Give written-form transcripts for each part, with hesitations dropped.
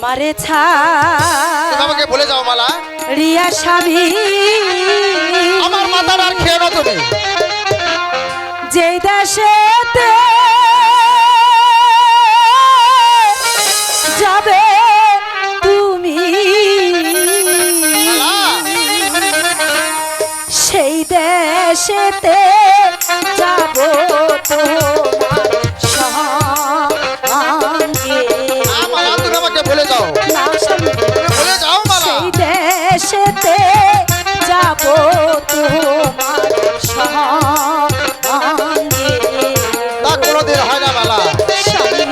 আমারে তুমি আমাকে ভুলে যাও মালা। রিয়া স্বামী আমার মাথার আর খেয়ে না তুমি। যেই দেশেতে যাবে তুমি সেই দেশেতে যাব তোমার সঙ্গে। মালা তুমি আমাকে ভুলে যাও। না স্বামী, ভুলে যাও মালা। সেই দেশেতে যাব তোমার সঙ্গে। তা কোনোদিন হয় না মালা। স্বামী,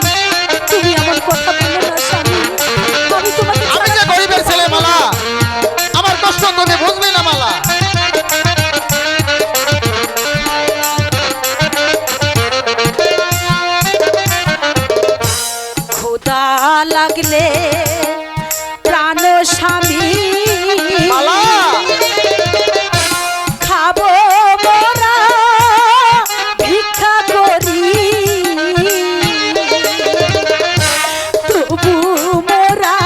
তুমি আমার কথা বলো না স্বামী। আমি তোমাকে আমি যে গরিবের ছেলে মালা, আমার কষ্ট তুমি বুঝবে না মালা। ক্ষুধা লাগলে প্রাণ স্বামী মালা খাবো মোরা ভিক্ষা করি, তবু মোরা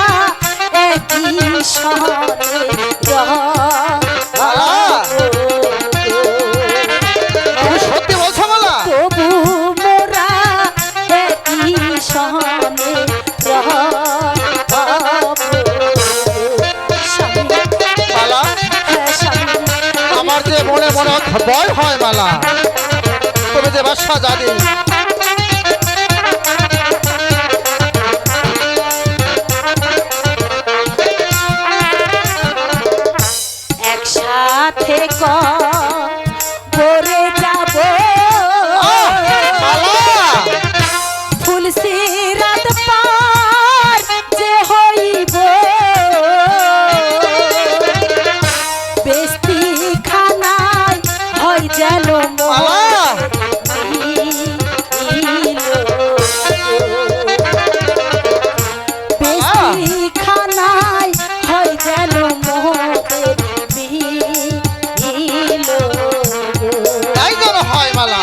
একই শহরে মালা তুমি সত্যি বলছো মালা? তবু মোরা একই শহরে মালা আমার যে মনে মনে ভয় হয় মালা, তুমি যে বাসা জানি। একসাথে করে যাব ফুলসিরাত পার যে হইব, বেস্তি খানায় হয় যেন বেস্তি খানায় হয় যেন মোদের তাই যেন হয় মালা।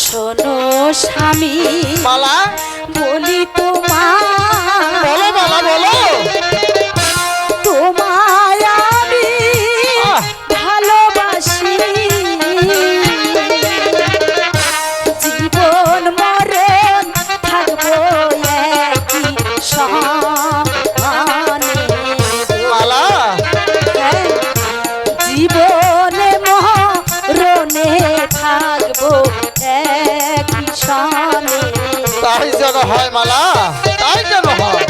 শোনো স্বামী মালা বলি তোমার, বলো মালা বলো। তোমায় আমি ভালোবাসি, জীবন মরণ থাকবো একই সমানে। মালা হ্যাঁ, জীবনে মরণে থাকবো একই সনে। তাই যেন হয় মালা, তাই যেন হয়।